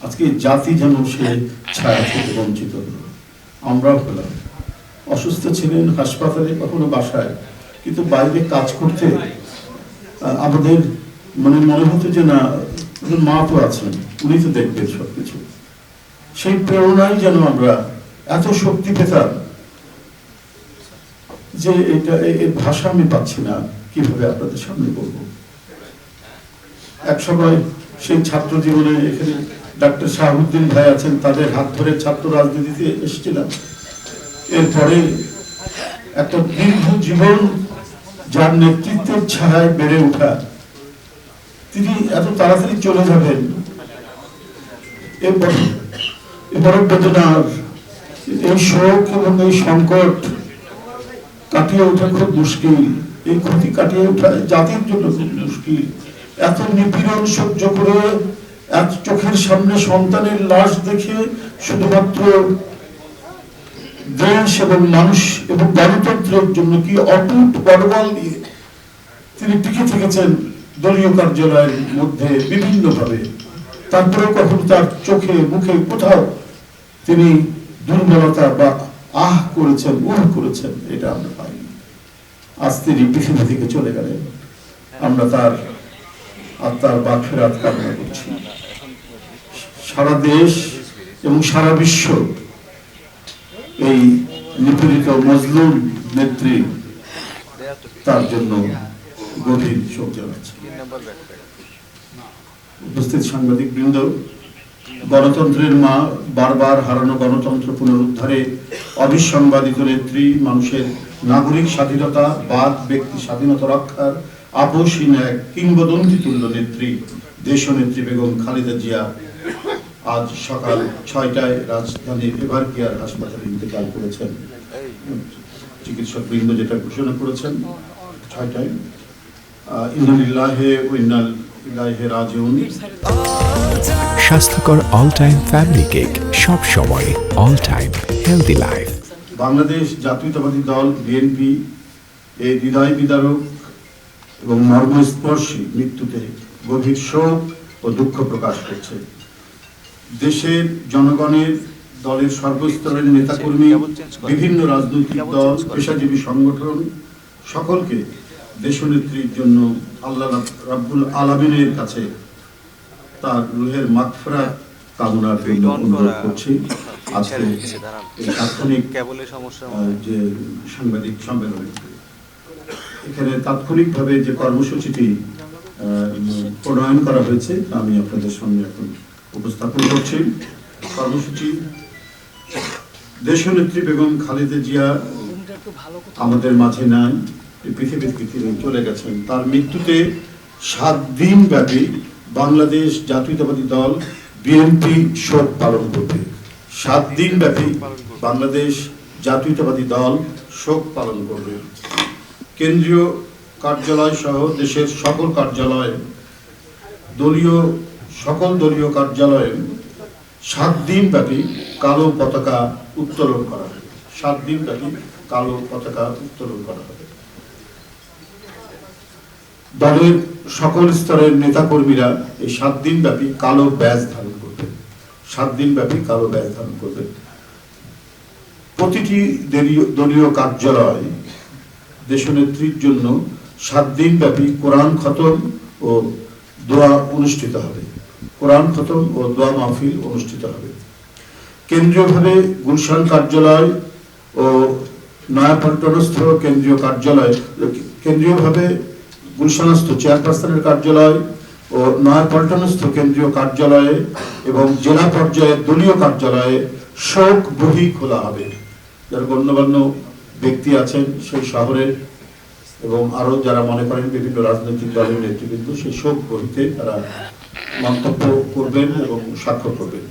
আজকে জাতি যেন সে ছায়া থেকে বঞ্চিত হলো, আমরাও হলাম। অসুস্থ ছিলেন হাসপাতালে, কখনো বাসায়, কিন্তু বাইরে কাজ করতে আমাদের মনে হতো যে না, মা তো আছেন, উনি তো দেখবেন সবকিছু। সেই প্রেরণায় যেন আমরা এত শক্তি পেতাম যে এটা এর ভাষা আমি পাচ্ছি না কিভাবে আপনাদের সামনে বলবো। এক সময় সেই ছাত্র জীবনে এখানে ডাক্তার শাহাবুদ্দিন ভাই আছেন, তাদের হাত ধরে ছাত্র রাজনীতিতে এসেছিলাম। এরপরে একটা দীর্ঘ জীবন যার নেতৃত্বের ছায়ায় বেড়ে ওঠা, তিনি এত তাড়াতাড়ি চলে যাবেন, এরপর বেদনার এই শোক এবং এই সংকট কাটিয়ে ওঠা খুব মুশকিল। এই ক্ষতি কাটিয়ে ওঠা জাতির জন্য খুব মুশকিল। এত নিপীড়ন সহ্য করে, এত চোখের সামনে সন্তানের লাশ দেখে শুধুমাত্র দেশ এবং মানুষ এবং গণতন্ত্রের জন্য কি অটুট বড়বল নিয়ে তিনি টিকে থেকেছেন দলীয় কার্যালয়ের মধ্যে বিভিন্ন ভাবে। তারপরেও কখনো তার চোখে মুখে কোথাও তিনি দুর্বলতা বা করেছেন, করেছেন, এটা আমরা পাইনি। আজ তিনি পৃথিবী থেকে চলে গেলেন, আমরা তার আত্মার মাগফিরাত কামনা করছি। সারা দেশ এবং সারা বিশ্ব এই নিপীড়িত মজলুম নেত্রী তার জন্য গভীর শোক জানাচ্ছে। উপস্থিত সাংবাদিক বৃন্দ, গণতন্ত্রের মা, বারবার হারানো গণতন্ত্র পুনরুদ্ধারে অবিসংবাদিত নেত্রী, মানুষের নাগরিক স্বাধীনতা, বাদ ব্যক্তি স্বাধীনতা রক্ষার আপসহীন এক কিংবদন্তি তুল্য নেত্রী দেশনেত্রী বেগম খালেদা জিয়া আজ সকাল 6টায় রাজধানীর এভারকেয়ার হাসপাতালে ইন্তেকাল করেছেন। চিকিৎসক বৃন্দ যেটা ঘোষণা করেছেন 6টায়, ইন্না লিল্লাহি ওয়া ইন্না ইলাইহি রাজিউন। স্বাস্থ্যকর অল টাইম ফ্যামিলি কেক, সব সময় all time healthy life. Bangladesh জাতীয়তাবাদী দল বিএনপি এই হৃদয় বিদারক এবং মর্মস্পর্শী মৃত্যুতে গভীর শোক ও দুঃখ প্রকাশ করছে। দেশের জনগণের, দলের সর্বস্তরের নেতাকর্মী, বিভিন্ন রাজনৈতিক দল, পেশাজীবী সংগঠন সকলকে দেশনেত্রীর জন্য আল্লাহ রাব্বুল আলামিনের কাছে তার রুহের মাগফিরাত কামনার জন্য অনুরোধ করছি। আজকে এই তাৎক্ষণিক যে সাংবাদিক সম্মেলন, এখানে তাৎক্ষণিকভাবে যে কর্মসূচিটি প্রণয়ন করা হয়েছে আমি আপনাদের সামনে এখন উপস্থাপন করছি। কর্মসূচি: দেশনেত্রী বেগম খালেদা জিয়া আমাদের মাঝে নাই, পৃথিবী থেকে চলে গেছেন। তার মৃত্যুতে 7 দিন ব্যাপী বাংলাদেশ জাতীয়তাবাদী দল বিএনপি শোক পালন করবে। 7 দিন ব্যাপী বাংলাদেশ জাতীয়তাবাদী দল শোক পালন করবে। কেন্দ্রীয় কার্যালয় সহ দেশের সকল কার্যালয়ে, সকল দলীয় কার্যালয়ে 7 দিন ব্যাপী কালো পতাকা উত্তোলন করা হবে। 7 দিন ব্যাপী কালো পতাকা উত্তোলন করা হবে। দলের সকল স্তরের নেতাকর্মীরা এই 7 দিন ব্যাপী কালো ব্যাজ ধারণ করবে। 7 দিন ব্যাপী কালো ব্যাজ ধারণ করবে। প্রতিটি দলীয় কার্যালয় দেশনেত্রীর জন্য 7 দিন ব্যাপী কোরআন খতম ও দোয়া অনুষ্ঠিত হবে। কোরআন খতম ও দোয়া মাহফিল অনুষ্ঠিত হবে। কেন্দ্রীয়ভাবে গুলশান কার্যালয় ও নয়াপল্টনস্থ কেন্দ্রীয় কার্যালয়, কেন্দ্রীয়ভাবে গুলশানস্থ চেয়ারপারসনের কার্যালয় ও নয়াপল্টনস্থ কেন্দ্রীয় কার্যালয়ে এবং জেলা পর্যায়ের দলীয় কার্যালয়ে শোক বহি খোলা হবে। যারা গণ্যমান্য ব্যক্তি আছেন সেই শহরের এবং আরো যারা মনে করেন বিভিন্ন রাজনৈতিক দলের নেতৃবৃন্দ, সেই শোক বহিতে তারা মন্তব্য করবেন এবং স্বাক্ষর করবেন।